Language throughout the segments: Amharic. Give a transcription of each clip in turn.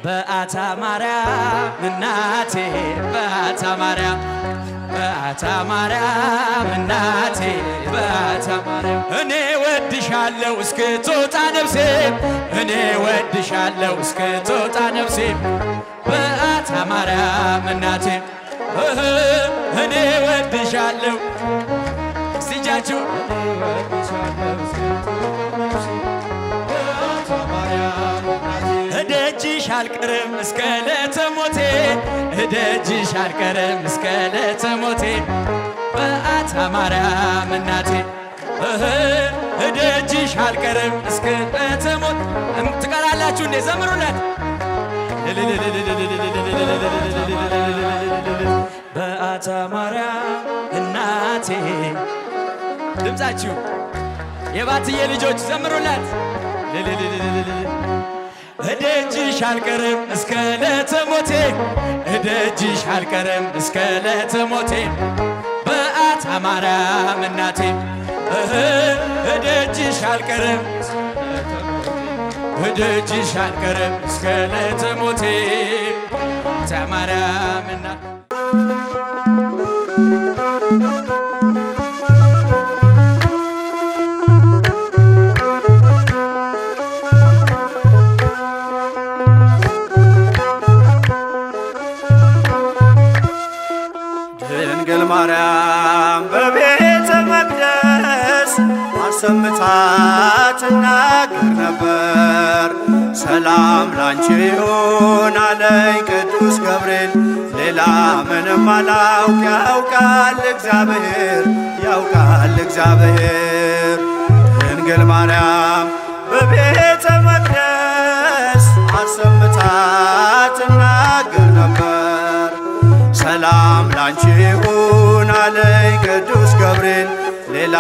በአታ ማርያም እናቴ በአታ ማርያም እናቴ በአታ ማርያም እኔ ወድሻለሁ እስክትወጣ ነፍሴ እኔ ወድሻለሁ እስክትወጣ ነፍሴ በአታ ማርያም እናቴ እኔ ወድሻለሁ እስቲጃችሁ እደጅሽ አልቀርም እስከ ዕለተ ሞቴ እደጅሽ አልቀርም እስከ ዕለተ ሞቴ በአታ ማርያም እናቴ እደጅሽ አልቀርም እስከ ዕለተ ሞት ትቀራላችሁ እንዴ? ዘምሩለት። በአታ ማርያም እናቴ ድምፃችሁ የባትዬ ልጆች ዘምሩላት። እደጅሽ አልቀርም እስከ ዕለተ ሞቴ እደጅሽ አልቀርም እስከ ዕለተ ሞቴ በአታ ማርያም እናቴ እደጅሽ አልቀርም እደጅሽ አልቀርም እስከ ዕለተ ሞቴ በአታ ማርያም እናቴ ድንግል ማርያም በቤተ መቅደስ አሰምታ ትናገር ነበር። ሰላም ላንቺ ይሁን አለኝ ቅዱስ ገብርኤል ሌላ ምንም አላውቅ ያውቃል እግዚአብሔር ያውቃል እግዚአብሔር። ድንግል ማርያም በቤተ መቅደስ አሰምታ ትናገር ነበር። ሰላም ላንቺ ይሁን አለኝ ቅዱስ ገብርኤል ሌላ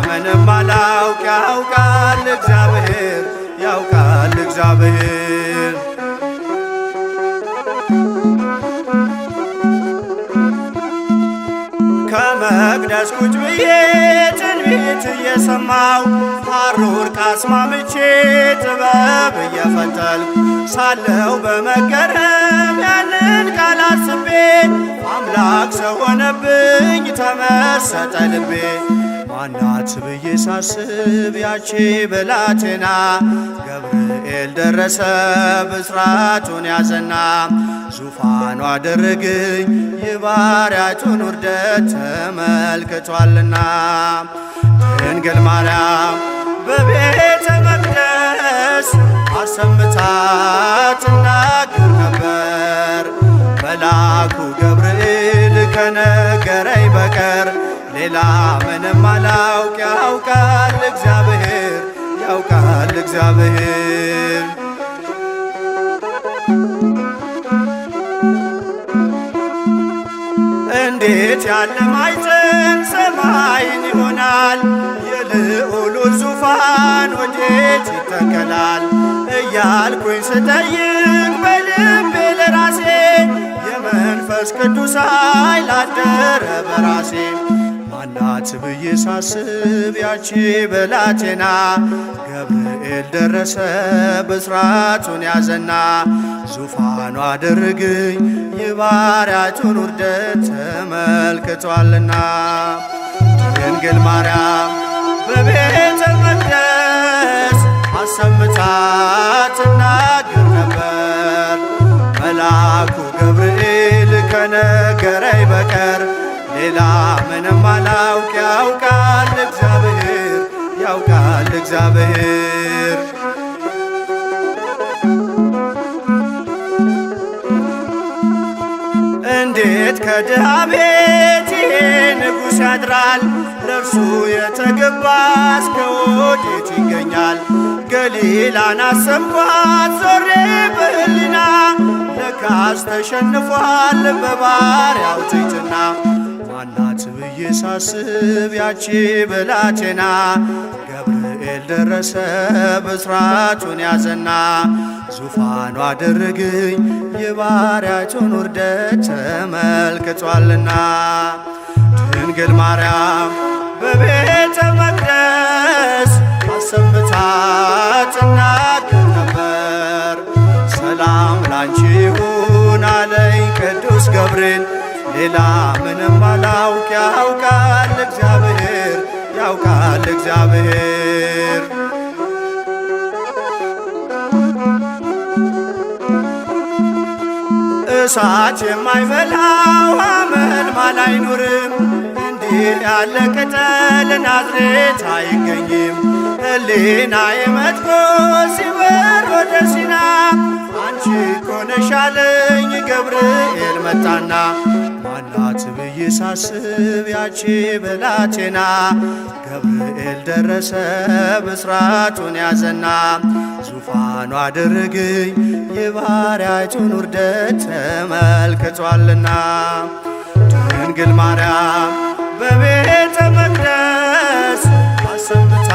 ምንም አላውቅ ያውቃል እግዚአብሔር ያውቃል እግዚአብሔር። ከመቅደስ ቁጭ ብዬ ትንቢት እየሰማው ሐሩር ቃስማምቼ ጥበብ እየፈተልኩ ሳለው በመገረም ያንን ቃል አስቤ አምላክ ሰው ሆነብኝ ተመሰጠ ልቤ። ማናት ብዬ ሳስብ ያቺ ብላቴና ገብርኤል ደረሰ ብስራቱን ያዘና ዙፋኑ አደረገኝ የባሪያቱን ውርደት ተመልክቷልና። ድንግል ማርያም በቤተ መቅደስ አሰምታ ትናገር ነበር። መልአኩ ገብርኤል ከነገረኝ በቀር ሌላ ምንም አላውቅ ያውቃል እግዚአብሔር ያውቃል እግዚአብሔር። እንዴት ያለ ማኅፀን ሰማይን ይሆናል የልዑሉን ዙፋን ወዴት ይተከላል እያልኩኝ ስጠይቅ በልቤ ለራሴ የመንፈስ ቅዱስ ኃይል አደረ በራሴ። ማናት ብዬ ሳስብ ያቺ ብላቴና ገብርኤል ደረሰ ብስራቱን ያዘና ዙፋኑ አደረገኝ የባሪያቱን ውርደት ተመልክቷልና። ድንግል ማርያም በቤተ መቅደስ አሰምታ ትናገር ነበር። መልአኩ ገብርኤል ከነገረኝ በቀር ሌላ ምንም አላውቅ ያውቃል እግዚአብሔር ያውቃል እግዚአብሔር። እንዴት ከድሃ ቤት ይሄ ንጉሥ ያድራል ለእርሱ የተገባ እስከ ወዴት ይገኛል? ገሊላን አሰብኳት ዞሬ በሕሊና ለካስ ተሸንፏል በባሪያው ትሕትና። ማናት ብዬ ሳስብ ያቺ ብላቴና ገብርኤል ደረሰ ብስራቱን ያዘና ዙፋኑ አደረገኝ የባሪያቱን ውርደት ተመልክቷልና። ድንግል ማርያም በቤተ መቅደስ አሰምታ ትናገር ነበር። ሰላም ላንቺ ይሁን አለኝ ቅዱስ ገብርኤል። ሌላ ምንም አላውቅ ያውቃል እግዚአብሔር ያውቃል እግዚአብሔር። እሳት የማይበላው ሐመልማል አይኖርም። እንዲህ ያለ ቅጠል ናዝሬት አይገኝም። ሕሊናዬ መጥቶ ሲበር ወደ ሲና አንቺ እኮ ነሽ አለኝ ገብርኤል መጣና። ማናት ብዬ ሳስብ ያቺ ብላቴና ገብርኤል ደረሰ ብስራቱን ያዘና። ዙፋኑ አደረገኝ የባሪያይቱን ውርደት ተመልክቷልና። ድንግል ማርያም በቤተ መቅደስ አሰምታ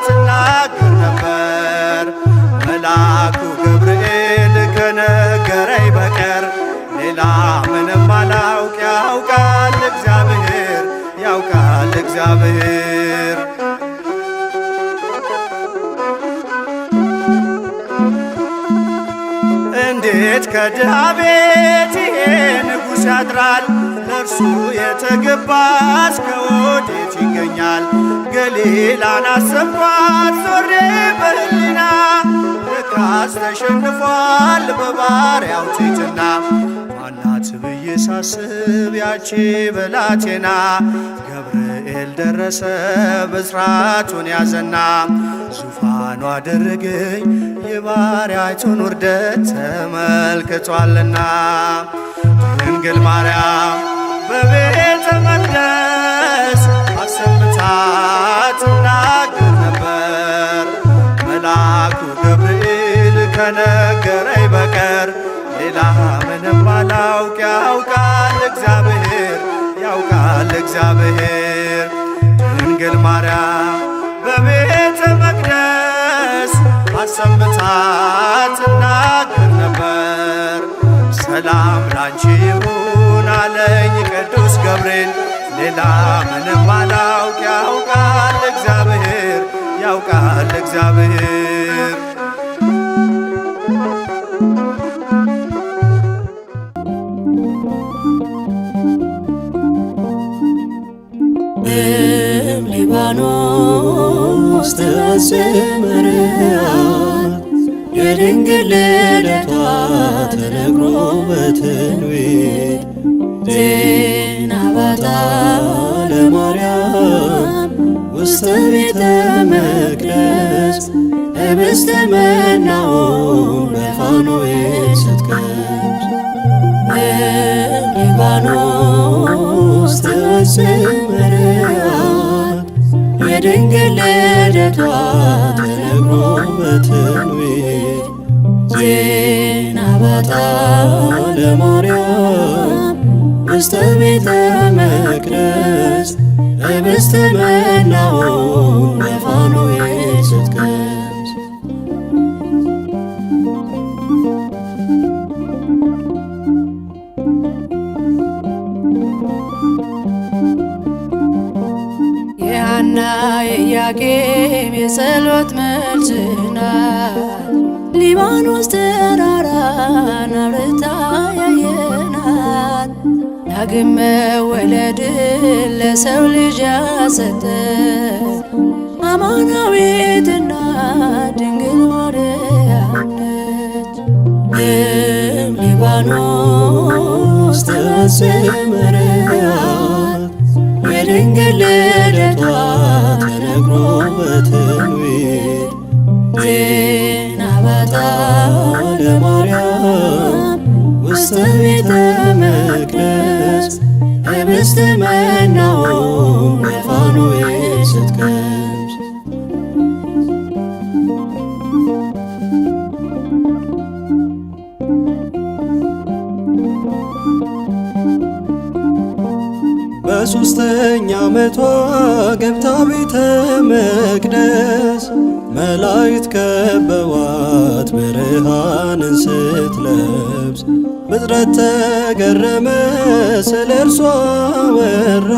ትናገር ነበር። መልአኩ ገብርኤል ከነገረኝ በቀር ሌላ ምንም አላውቅ ያውቃል እግዚአብሔር ያውቃል እግዚአብሔር። እንዴት ከድሃ ቤት ይሄ ንጉሥ ያድራል? ለእርሱ የተገባስ ከወዴት ይገኛል? ገሊላን አሰብኳት ዞሬ በሕሊና ለካስ ተሸንፏል በባሪያው ትሕትና። ማናት ብዬ ሳስብ ያቺ ብላቴና ገብርኤል ደረሰ ብስራቱን ያዘና። ዙፋኑ አደረገኝ የባሪያይቱን ውርደት ተመልክቷልና። ድንግል ማርያም በቤተ መቅደስ አሰምታ ትናገር ነበር። መልአኩ ገብርኤል ከነገረኝ በቀር ሌላ ምንም አላውቅ ያውቃል እግዚአብሔር ያውቃል እግዚአብሔር። ድንግል ማርያም በቤተ መቅደስ አሰምታ ትናገር ነበር። ሰላም ላንቺ ይሁን አለኝ ቅዱስ ገብርኤል። ሌላ ምንም አላውቅ ያውቃል እግዚአብሔር ያውቃል እግዚአብሔር። ሊባኖስ ተሰምረሃል የድንግል ልደቷ ተነግሮ በትንቢት። ዜና ባታ ለማርያም ውስተ ቤተ መቅደስ ህብስተ መናውን በፋኖስ ስትቀምስ። ሊባኖስ ተሰምረሃል የድንግል ልደቷ ተነግሮ በትንቢት። ዜና ባታ ለማርያም ውስተ ቤተ መቅደስ ህብስተ መናውን በፋኖስ ስትቀምስ። የሐና የኢያቄም የጸሎት መልስ ናት። ሊባኖስ ተራራን አብርታ ያየናት። ዳግም መወለድን ለሰው ልጅ ያሰጠ አማናዊትና ድንግል ማርያም ነች። ሊባኖስ ተሰምረሃል የድንግል ልደቷ ተነግሮ በትንቢት። ዜና ባታ ለማርያም ውስተ ቤተ መቅደስ ህብስተ መናውን በፋኖስ ስትቀምስ። በሦስተኛ ዓመቷ ገብታ ቤተ መቅደስ መላእክት ከበዋት ብርሃንን ስትለብስ። ፍጥረት ተገረመ ስለ እርሷ ወራ።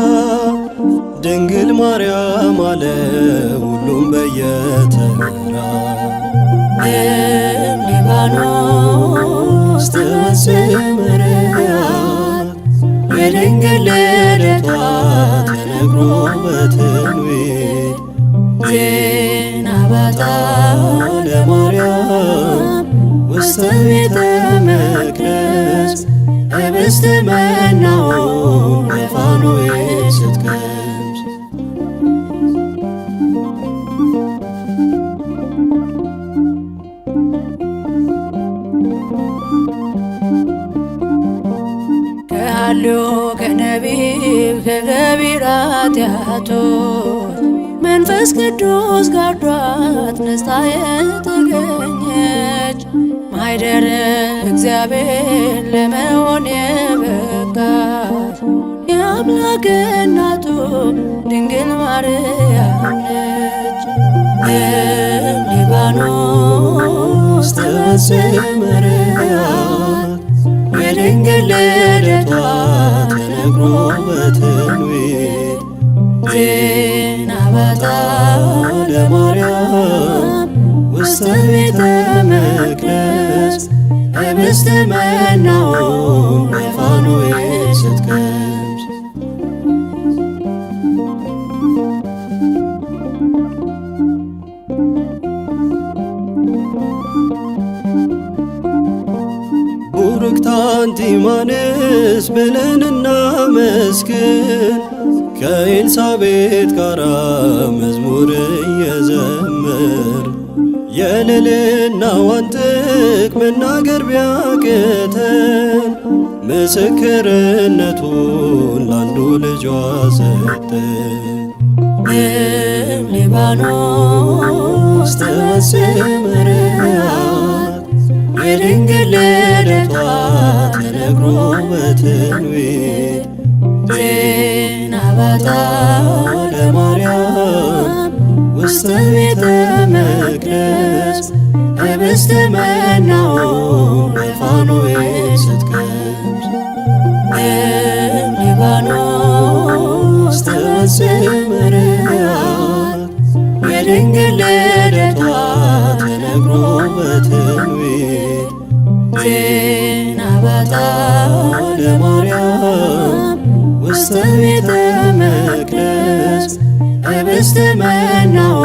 ድንግል ማርያም አለ ሁሉም በየተራ። ሊባኖስ ህብስተ መናው የፋኑኤል ስትቀምስ ከሃልዮ ከነቢብ ከገቢራት ኃጢአቶች መንፈስ ቅዱስ ጋርዷት ነጽታ የተገኘች ማኅደረ እግዚአብሔር ለመሆን የበቃች የአምላክ እናቱ ድንግል ማርያም ነች። ሊባኖስ ተሰመረያት የድንግል ልደቷ ተነግሮ በትንቢት ዜና ባታ ለማርያም ውስተ ቤተ መቅደስ ህብስተ መናው የፋኑኤል ስትቀምስ ቡርክት አንቲ እማንስ ብለን እናመስግን ከኤልሳቤጥ ጋራ መዝሙር እየዘመር የልዕልናዋን ጥግ መናገር ቢያቅተን ምስክርነቱን ላንዱ ልጇ ሰጠን። ሊባኖስ ተሰመረያት የድንግል ልደቷ ተነግሮ በትንቢት ዜና ባታ ለማርያም ውስተ ቤተ መቅደስ ህብስተ መናው የፋኑኤል ስትቀምስ ሊባኖስ ተሰመረያት የድንግል ልደቷ ተነግሮ በትንቢት ዜና ባታ ለማርያም ውስተ ቤተ መቅደስ ህብስተ መናው